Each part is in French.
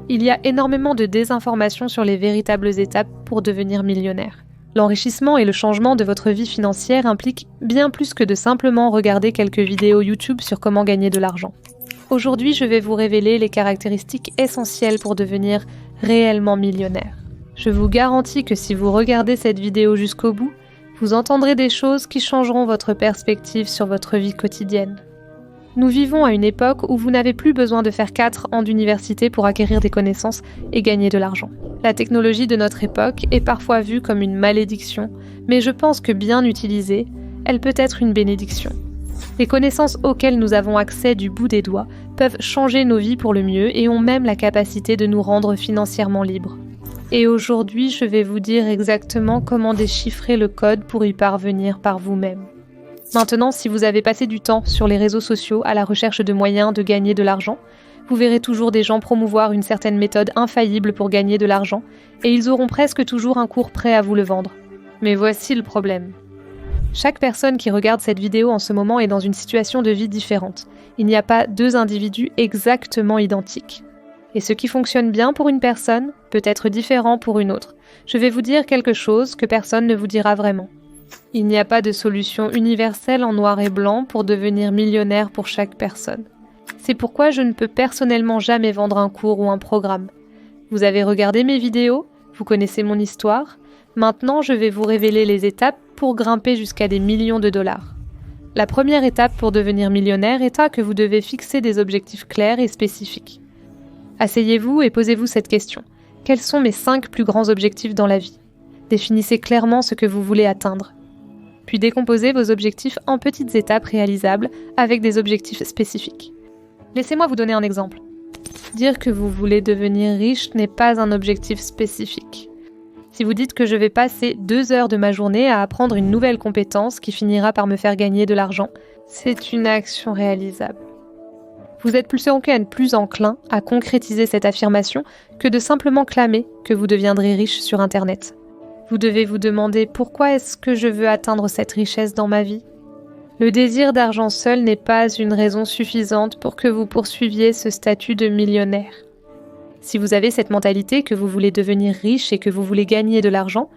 Il y a énormément de désinformation sur les véritables étapes pour devenir millionnaire. L'enrichissement et le changement de votre vie financière impliquent bien plus que de simplement regarder quelques vidéos YouTube sur comment gagner de l'argent. Aujourd'hui, je vais vous révéler les caractéristiques essentielles pour devenir réellement millionnaire. Je vous garantis que si vous regardez cette vidéo jusqu'au bout, vous entendrez des choses qui changeront votre perspective sur votre vie quotidienne. Nous vivons à une époque où vous n'avez plus besoin de faire 4 ans d'université pour acquérir des connaissances et gagner de l'argent. La technologie de notre époque est parfois vue comme une malédiction, mais je pense que bien utilisée, elle peut être une bénédiction. Les connaissances auxquelles nous avons accès du bout des doigts peuvent changer nos vies pour le mieux et ont même la capacité de nous rendre financièrement libres. Et aujourd'hui, je vais vous dire exactement comment déchiffrer le code pour y parvenir par vous-même. Maintenant, si vous avez passé du temps sur les réseaux sociaux à la recherche de moyens de gagner de l'argent, vous verrez toujours des gens promouvoir une certaine méthode infaillible pour gagner de l'argent, et ils auront presque toujours un cours prêt à vous le vendre. Mais voici le problème. Chaque personne qui regarde cette vidéo en ce moment est dans une situation de vie différente. Il n'y a pas 2 individus exactement identiques. Et ce qui fonctionne bien pour une personne peut être différent pour une autre. Je vais vous dire quelque chose que personne ne vous dira vraiment. Il n'y a pas de solution universelle en noir et blanc pour devenir millionnaire pour chaque personne. C'est pourquoi je ne peux personnellement jamais vendre un cours ou un programme. Vous avez regardé mes vidéos, vous connaissez mon histoire. Maintenant, je vais vous révéler les étapes pour grimper jusqu'à des millions de dollars. La première étape pour devenir millionnaire est que vous devez fixer des objectifs clairs et spécifiques. Asseyez-vous et posez-vous cette question. Quels sont mes 5 plus grands objectifs dans la vie ? Définissez clairement ce que vous voulez atteindre. Puis décomposez vos objectifs en petites étapes réalisables avec des objectifs spécifiques. Laissez-moi vous donner un exemple. Dire que vous voulez devenir riche n'est pas un objectif spécifique. Si vous dites que je vais passer 2 heures de ma journée à apprendre une nouvelle compétence qui finira par me faire gagner de l'argent, c'est une action réalisable. Vous êtes plus enclin à concrétiser cette affirmation que de simplement clamer que vous deviendrez riche sur Internet. Vous devez vous demander pourquoi est-ce que je veux atteindre cette richesse dans ma vie ? Le désir d'argent seul n'est pas une raison suffisante pour que vous poursuiviez ce statut de millionnaire. Si vous avez cette mentalité que vous voulez devenir riche et que vous voulez gagner de l'argent,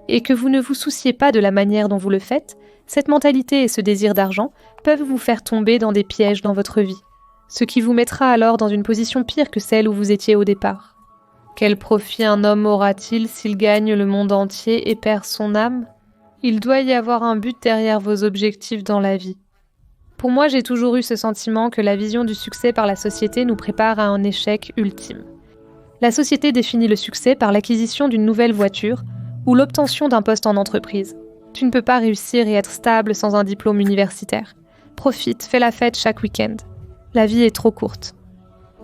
et que vous ne vous souciez pas de la manière dont vous le faites, cette mentalité et ce désir d'argent peuvent vous faire tomber dans des pièges dans votre vie, ce qui vous mettra alors dans une position pire que celle où vous étiez au départ. Quel profit un homme aura-t-il s'il gagne le monde entier et perd son âme ? Il doit y avoir un but derrière vos objectifs dans la vie. Pour moi, j'ai toujours eu ce sentiment que la vision du succès par la société nous prépare à un échec ultime. La société définit le succès par l'acquisition d'une nouvelle voiture ou l'obtention d'un poste en entreprise. Tu ne peux pas réussir et être stable sans un diplôme universitaire. Profite, fais la fête chaque week-end. La vie est trop courte.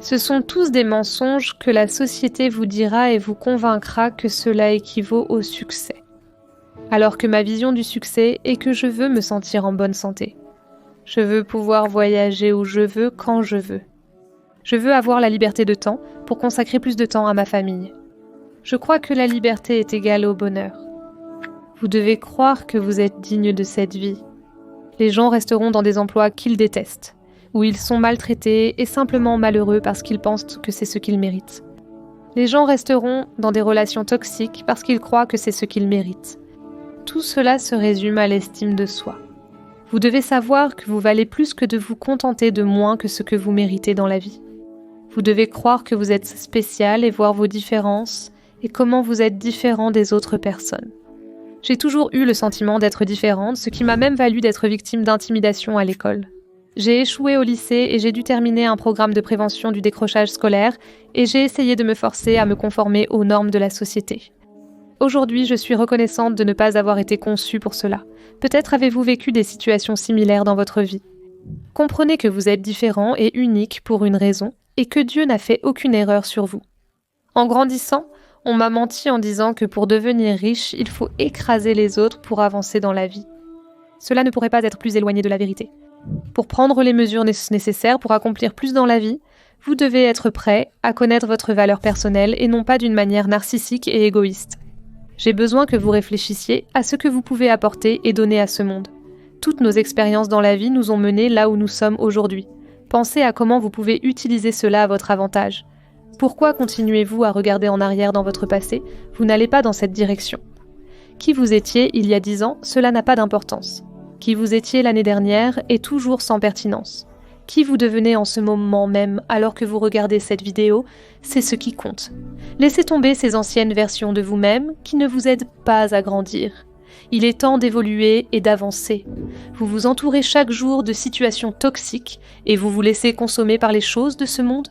Ce sont tous des mensonges que la société vous dira et vous convaincra que cela équivaut au succès. Alors que ma vision du succès est que je veux me sentir en bonne santé. Je veux pouvoir voyager où je veux, quand je veux. Je veux avoir la liberté de temps pour consacrer plus de temps à ma famille. Je crois que la liberté est égale au bonheur. Vous devez croire que vous êtes digne de cette vie. Les gens resteront dans des emplois qu'ils détestent, où ils sont maltraités et simplement malheureux parce qu'ils pensent que c'est ce qu'ils méritent. Les gens resteront dans des relations toxiques parce qu'ils croient que c'est ce qu'ils méritent. Tout cela se résume à l'estime de soi. Vous devez savoir que vous valez plus que de vous contenter de moins que ce que vous méritez dans la vie. Vous devez croire que vous êtes spécial et voir vos différences et comment vous êtes différent des autres personnes. J'ai toujours eu le sentiment d'être différente, ce qui m'a même valu d'être victime d'intimidation à l'école. J'ai échoué au lycée et j'ai dû terminer un programme de prévention du décrochage scolaire et j'ai essayé de me forcer à me conformer aux normes de la société. Aujourd'hui, je suis reconnaissante de ne pas avoir été conçue pour cela. Peut-être avez-vous vécu des situations similaires dans votre vie. Comprenez que vous êtes différent et unique pour une raison et que Dieu n'a fait aucune erreur sur vous. En grandissant, on m'a menti en disant que pour devenir riche, il faut écraser les autres pour avancer dans la vie. Cela ne pourrait pas être plus éloigné de la vérité. Pour prendre les mesures nécessaires pour accomplir plus dans la vie, vous devez être prêt à connaître votre valeur personnelle et non pas d'une manière narcissique et égoïste. J'ai besoin que vous réfléchissiez à ce que vous pouvez apporter et donner à ce monde. Toutes nos expériences dans la vie nous ont menés là où nous sommes aujourd'hui. Pensez à comment vous pouvez utiliser cela à votre avantage. Pourquoi continuez-vous à regarder en arrière dans votre passé ? Vous n'allez pas dans cette direction. Qui vous étiez il y a 10 ans, cela n'a pas d'importance. Qui vous étiez l'année dernière est toujours sans pertinence. Qui vous devenez en ce moment même alors que vous regardez cette vidéo, c'est ce qui compte. Laissez tomber ces anciennes versions de vous-même qui ne vous aident pas à grandir. Il est temps d'évoluer et d'avancer. Vous vous entourez chaque jour de situations toxiques et vous vous laissez consommer par les choses de ce monde.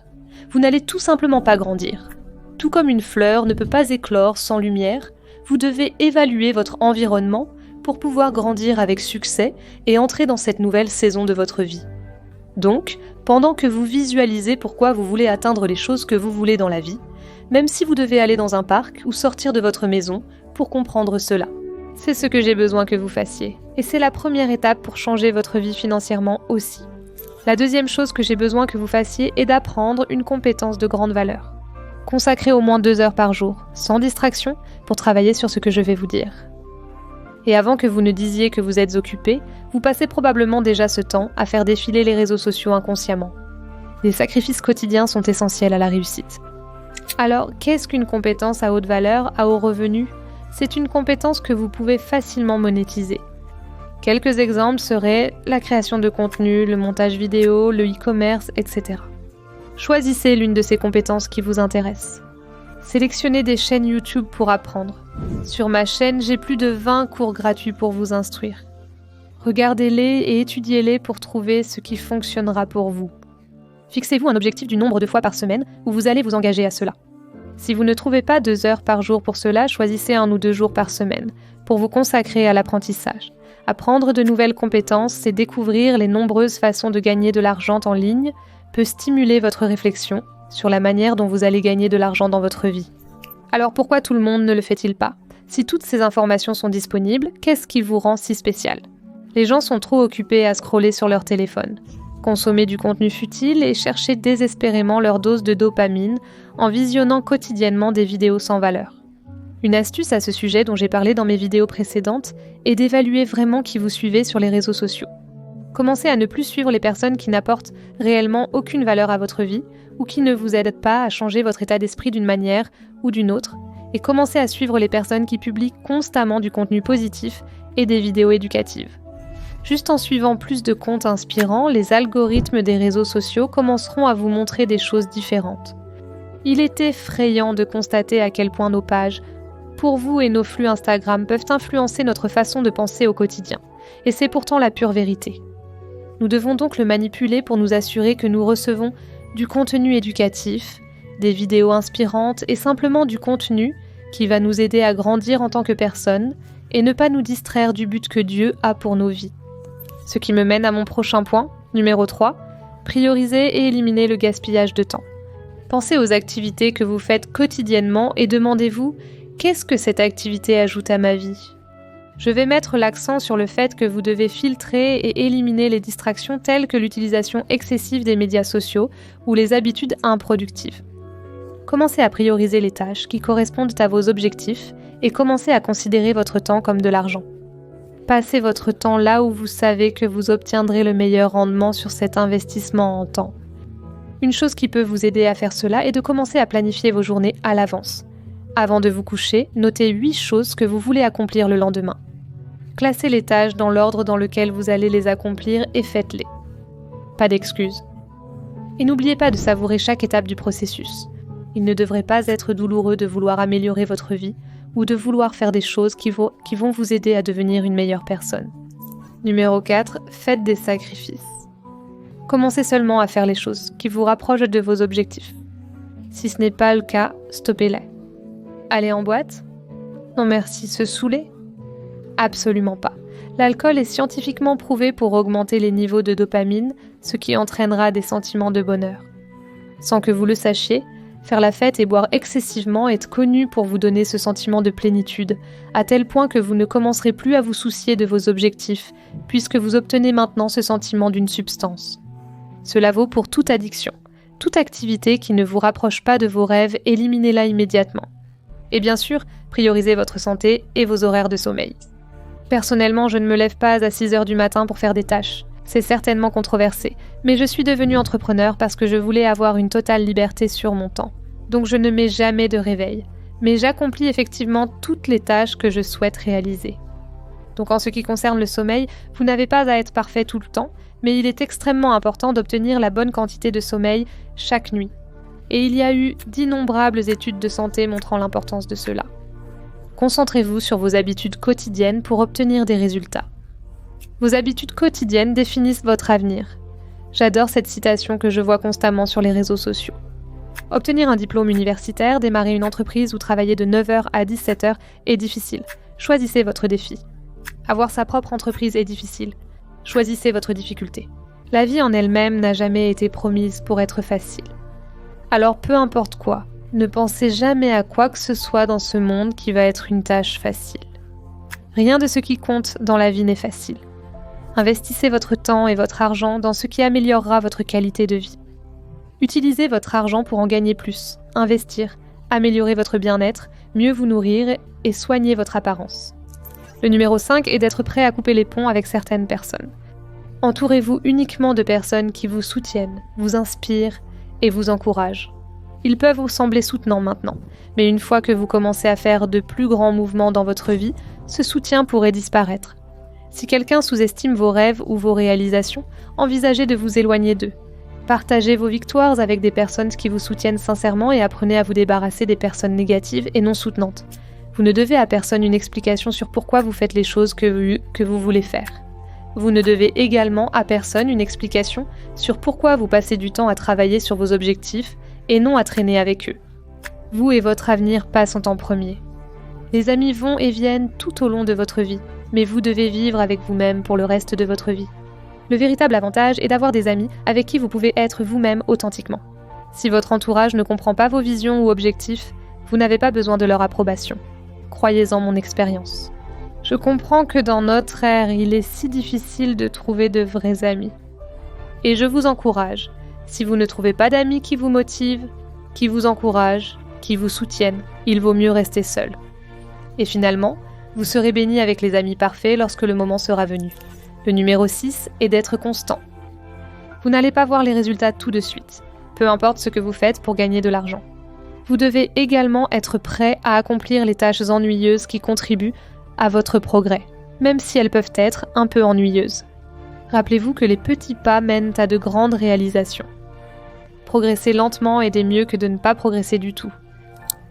Vous n'allez tout simplement pas grandir. Tout comme une fleur ne peut pas éclore sans lumière, vous devez évaluer votre environnement pour pouvoir grandir avec succès et entrer dans cette nouvelle saison de votre vie. Donc, pendant que vous visualisez pourquoi vous voulez atteindre les choses que vous voulez dans la vie, même si vous devez aller dans un parc ou sortir de votre maison pour comprendre cela. C'est ce que j'ai besoin que vous fassiez. Et c'est la première étape pour changer votre vie financièrement aussi. La deuxième chose que j'ai besoin que vous fassiez est d'apprendre une compétence de grande valeur. Consacrez au moins 2 heures par jour, sans distraction, pour travailler sur ce que je vais vous dire. Et avant que vous ne disiez que vous êtes occupé, vous passez probablement déjà ce temps à faire défiler les réseaux sociaux inconsciemment. Les sacrifices quotidiens sont essentiels à la réussite. Alors, qu'est-ce qu'une compétence à haute valeur, à haut revenu ? C'est une compétence que vous pouvez facilement monétiser. Quelques exemples seraient la création de contenu, le montage vidéo, le e-commerce, etc. Choisissez l'une de ces compétences qui vous intéresse. Sélectionnez des chaînes YouTube pour apprendre. Sur ma chaîne, j'ai plus de 20 cours gratuits pour vous instruire. Regardez-les et étudiez-les pour trouver ce qui fonctionnera pour vous. Fixez-vous un objectif du nombre de fois par semaine où vous allez vous engager à cela. Si vous ne trouvez pas 2 heures par jour pour cela, choisissez 1 ou 2 jours par semaine pour vous consacrer à l'apprentissage. Apprendre de nouvelles compétences et découvrir les nombreuses façons de gagner de l'argent en ligne peut stimuler votre réflexion sur la manière dont vous allez gagner de l'argent dans votre vie. Alors pourquoi tout le monde ne le fait-il pas ? Si toutes ces informations sont disponibles, qu'est-ce qui vous rend si spécial ? Les gens sont trop occupés à scroller sur leur téléphone, consommer du contenu futile et chercher désespérément leur dose de dopamine en visionnant quotidiennement des vidéos sans valeur. Une astuce à ce sujet dont j'ai parlé dans mes vidéos précédentes est d'évaluer vraiment qui vous suivez sur les réseaux sociaux. Commencez à ne plus suivre les personnes qui n'apportent réellement aucune valeur à votre vie ou qui ne vous aident pas à changer votre état d'esprit d'une manière ou d'une autre, et commencez à suivre les personnes qui publient constamment du contenu positif et des vidéos éducatives. Juste en suivant plus de comptes inspirants, les algorithmes des réseaux sociaux commenceront à vous montrer des choses différentes. Il est effrayant de constater à quel point nos pages, pour vous et nos flux Instagram, peuvent influencer notre façon de penser au quotidien. Et c'est pourtant la pure vérité. Nous devons donc le manipuler pour nous assurer que nous recevons du contenu éducatif, des vidéos inspirantes et simplement du contenu qui va nous aider à grandir en tant que personne et ne pas nous distraire du but que Dieu a pour nos vies. Ce qui me mène à mon prochain point, numéro 3, prioriser et éliminer le gaspillage de temps. Pensez aux activités que vous faites quotidiennement et demandez-vous « Qu'est-ce que cette activité ajoute à ma vie ?» Je vais mettre l'accent sur le fait que vous devez filtrer et éliminer les distractions telles que l'utilisation excessive des médias sociaux ou les habitudes improductives. Commencez à prioriser les tâches qui correspondent à vos objectifs et commencez à considérer votre temps comme de l'argent. Passez votre temps là où vous savez que vous obtiendrez le meilleur rendement sur cet investissement en temps. Une chose qui peut vous aider à faire cela est de commencer à planifier vos journées à l'avance. Avant de vous coucher, notez 8 choses que vous voulez accomplir le lendemain. Classez les tâches dans l'ordre dans lequel vous allez les accomplir et faites-les. Pas d'excuses. Et n'oubliez pas de savourer chaque étape du processus. Il ne devrait pas être douloureux de vouloir améliorer votre vie ou de vouloir faire des choses qui vont vous aider à devenir une meilleure personne. Numéro 4, faites des sacrifices. Commencez seulement à faire les choses qui vous rapprochent de vos objectifs. Si ce n'est pas le cas, stoppez-les. Aller en boîte ? Non merci, se saouler ? Absolument pas. L'alcool est scientifiquement prouvé pour augmenter les niveaux de dopamine, ce qui entraînera des sentiments de bonheur. Sans que vous le sachiez, faire la fête et boire excessivement est connu pour vous donner ce sentiment de plénitude, à tel point que vous ne commencerez plus à vous soucier de vos objectifs, puisque vous obtenez maintenant ce sentiment d'une substance. Cela vaut pour toute addiction. Toute activité qui ne vous rapproche pas de vos rêves, éliminez-la immédiatement. Et bien sûr, priorisez votre santé et vos horaires de sommeil. Personnellement, je ne me lève pas à 6h du matin pour faire des tâches. C'est certainement controversé, mais je suis devenue entrepreneur parce que je voulais avoir une totale liberté sur mon temps. donc je ne mets jamais de réveil, mais j'accomplis effectivement toutes les tâches que je souhaite réaliser. Donc en ce qui concerne le sommeil, vous n'avez pas à être parfait tout le temps, mais il est extrêmement important d'obtenir la bonne quantité de sommeil chaque nuit. Et il y a eu d'innombrables études de santé montrant l'importance de cela. Concentrez-vous sur vos habitudes quotidiennes pour obtenir des résultats. Vos habitudes quotidiennes définissent votre avenir. J'adore cette citation que je vois constamment sur les réseaux sociaux. Obtenir un diplôme universitaire, démarrer une entreprise ou travailler de 9h à 17h est difficile. Choisissez votre défi. Avoir sa propre entreprise est difficile. Choisissez votre difficulté. La vie en elle-même n'a jamais été promise pour être facile. Alors peu importe quoi, ne pensez jamais à quoi que ce soit dans ce monde qui va être une tâche facile. Rien de ce qui compte dans la vie n'est facile. Investissez votre temps et votre argent dans ce qui améliorera votre qualité de vie. Utilisez votre argent pour en gagner plus, investir, améliorer votre bien-être, mieux vous nourrir et soigner votre apparence. Le numéro 5 est d'être prêt à couper les ponts avec certaines personnes. Entourez-vous uniquement de personnes qui vous soutiennent, vous inspirent et vous encouragent. Ils peuvent vous sembler soutenants maintenant, mais une fois que vous commencez à faire de plus grands mouvements dans votre vie, ce soutien pourrait disparaître. Si quelqu'un sous-estime vos rêves ou vos réalisations, envisagez de vous éloigner d'eux. Partagez vos victoires avec des personnes qui vous soutiennent sincèrement et apprenez à vous débarrasser des personnes négatives et non soutenantes. Vous ne devez à personne une explication sur pourquoi vous faites les choses que vous voulez faire. Vous ne devez également à personne une explication sur pourquoi vous passez du temps à travailler sur vos objectifs et non à traîner avec eux. Vous et votre avenir passent en premier. Les amis vont et viennent tout au long de votre vie, mais vous devez vivre avec vous-même pour le reste de votre vie. Le véritable avantage est d'avoir des amis avec qui vous pouvez être vous-même authentiquement. Si votre entourage ne comprend pas vos visions ou objectifs, vous n'avez pas besoin de leur approbation. Croyez-en mon expérience. Je comprends que dans notre ère, il est si difficile de trouver de vrais amis. Et je vous encourage, si vous ne trouvez pas d'amis qui vous motivent, qui vous encouragent, qui vous soutiennent, il vaut mieux rester seul. Et finalement, vous serez béni avec les amis parfaits lorsque le moment sera venu. Le numéro 6 est d'être constant. Vous n'allez pas voir les résultats tout de suite, peu importe ce que vous faites pour gagner de l'argent. Vous devez également être prêt à accomplir les tâches ennuyeuses qui contribuent à votre progrès, même si elles peuvent être un peu ennuyeuses. Rappelez-vous que les petits pas mènent à de grandes réalisations. Progresser lentement est mieux que de ne pas progresser du tout.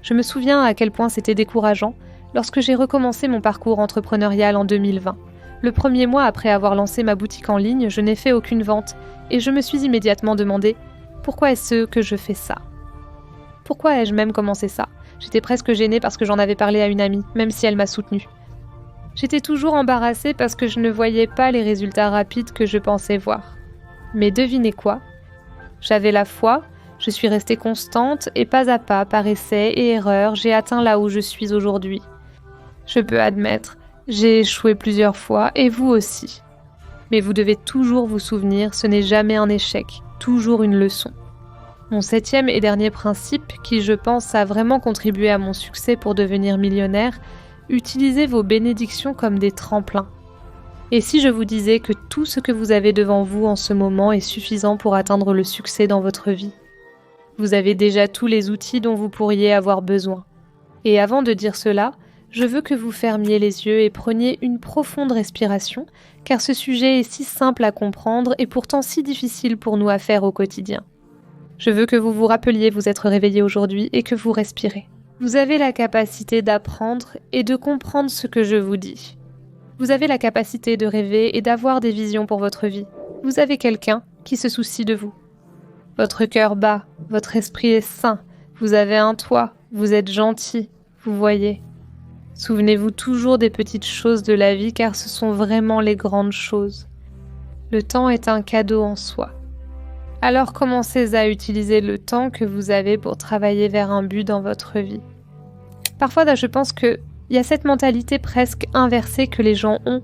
Je me souviens à quel point c'était décourageant lorsque j'ai recommencé mon parcours entrepreneurial en 2020. Le premier mois après avoir lancé ma boutique en ligne, je n'ai fait aucune vente et je me suis immédiatement demandé « Pourquoi est-ce que je fais ça ?» Pourquoi ai-je même commencé ça ? J'étais presque gênée parce que j'en avais parlé à une amie, même si elle m'a soutenue. J'étais toujours embarrassée parce que je ne voyais pas les résultats rapides que je pensais voir. Mais devinez quoi ? J'avais la foi, je suis restée constante et pas à pas, par essai et erreur, j'ai atteint là où je suis aujourd'hui. Je peux admettre, j'ai échoué plusieurs fois et vous aussi. Mais vous devez toujours vous souvenir, ce n'est jamais un échec, toujours une leçon. Mon 7e et dernier principe, qui je pense a vraiment contribué à mon succès pour devenir millionnaire, utilisez vos bénédictions comme des tremplins. Et si je vous disais que tout ce que vous avez devant vous en ce moment est suffisant pour atteindre le succès dans votre vie ? Vous avez déjà tous les outils dont vous pourriez avoir besoin. Et avant de dire cela, je veux que vous fermiez les yeux et preniez une profonde respiration, car ce sujet est si simple à comprendre et pourtant si difficile pour nous à faire au quotidien. Je veux que vous vous rappeliez vous être réveillé aujourd'hui et que vous respirez. Vous avez la capacité d'apprendre et de comprendre ce que je vous dis. Vous avez la capacité de rêver et d'avoir des visions pour votre vie. Vous avez quelqu'un qui se soucie de vous. Votre cœur bat, votre esprit est sain, vous avez un toit, vous êtes gentil, vous voyez. Souvenez-vous toujours des petites choses de la vie car ce sont vraiment les grandes choses. Le temps est un cadeau en soi. Alors commencez à utiliser le temps que vous avez pour travailler vers un but dans votre vie. Parfois, je pense qu'il y a cette mentalité presque inversée que les gens ont,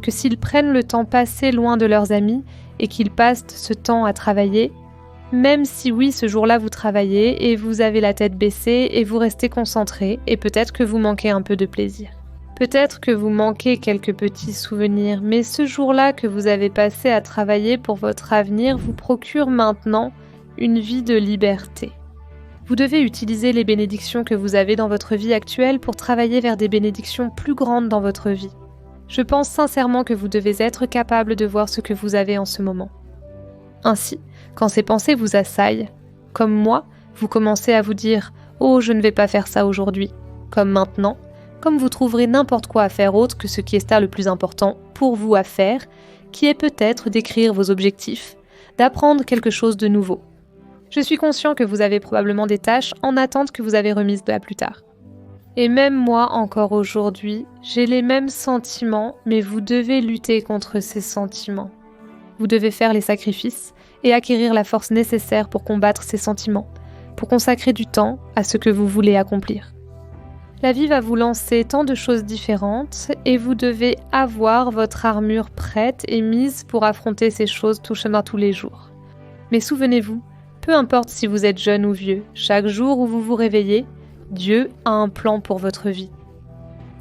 que s'ils prennent le temps passé loin de leurs amis et qu'ils passent ce temps à travailler, même si oui, ce jour-là vous travaillez et vous avez la tête baissée et vous restez concentré et peut-être que vous manquez un peu de plaisir. Peut-être que vous manquez quelques petits souvenirs, mais ce jour-là que vous avez passé à travailler pour votre avenir vous procure maintenant une vie de liberté. Vous devez utiliser les bénédictions que vous avez dans votre vie actuelle pour travailler vers des bénédictions plus grandes dans votre vie. Je pense sincèrement que vous devez être capable de voir ce que vous avez en ce moment. Ainsi, quand ces pensées vous assaillent, comme moi, vous commencez à vous dire « Oh, je ne vais pas faire ça aujourd'hui », comme maintenant, comme vous trouverez n'importe quoi à faire autre que ce qui est le plus important pour vous à faire, qui est peut-être d'écrire vos objectifs, d'apprendre quelque chose de nouveau. Je suis conscient que vous avez probablement des tâches en attente que vous avez remises à plus tard. Et même moi, encore aujourd'hui, j'ai les mêmes sentiments, mais vous devez lutter contre ces sentiments. Vous devez faire les sacrifices et acquérir la force nécessaire pour combattre ces sentiments, pour consacrer du temps à ce que vous voulez accomplir. La vie va vous lancer tant de choses différentes et vous devez avoir votre armure prête et mise pour affronter ces choses tout chemin tous les jours. Mais souvenez-vous, peu importe si vous êtes jeune ou vieux, chaque jour où vous vous réveillez, Dieu a un plan pour votre vie.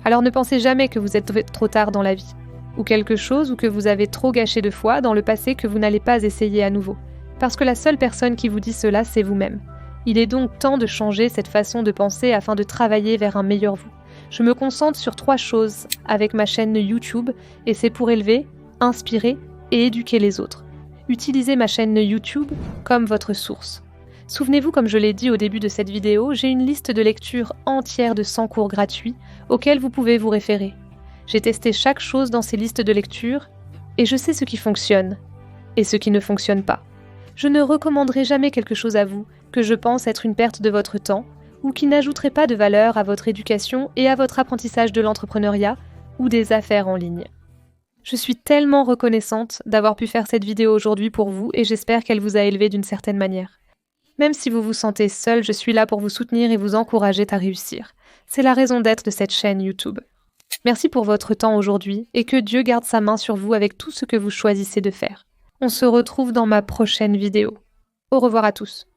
Alors ne pensez jamais que vous êtes trop tard dans la vie, ou quelque chose ou que vous avez trop gâché de foi dans le passé que vous n'allez pas essayer à nouveau, parce que la seule personne qui vous dit cela, c'est vous-même. Il est donc temps de changer cette façon de penser afin de travailler vers un meilleur vous. Je me concentre sur 3 choses avec ma chaîne YouTube, et c'est pour élever, inspirer et éduquer les autres. Utilisez ma chaîne YouTube comme votre source. Souvenez-vous, comme je l'ai dit au début de cette vidéo, j'ai une liste de lecture entière de 100 cours gratuits auxquels vous pouvez vous référer. J'ai testé chaque chose dans ces listes de lecture et je sais ce qui fonctionne et ce qui ne fonctionne pas. Je ne recommanderai jamais quelque chose à vous que je pense être une perte de votre temps ou qui n'ajouterait pas de valeur à votre éducation et à votre apprentissage de l'entrepreneuriat ou des affaires en ligne. Je suis tellement reconnaissante d'avoir pu faire cette vidéo aujourd'hui pour vous et j'espère qu'elle vous a élevé d'une certaine manière. Même si vous vous sentez seul, je suis là pour vous soutenir et vous encourager à réussir. C'est la raison d'être de cette chaîne YouTube. Merci pour votre temps aujourd'hui et que Dieu garde sa main sur vous avec tout ce que vous choisissez de faire. On se retrouve dans ma prochaine vidéo. Au revoir à tous.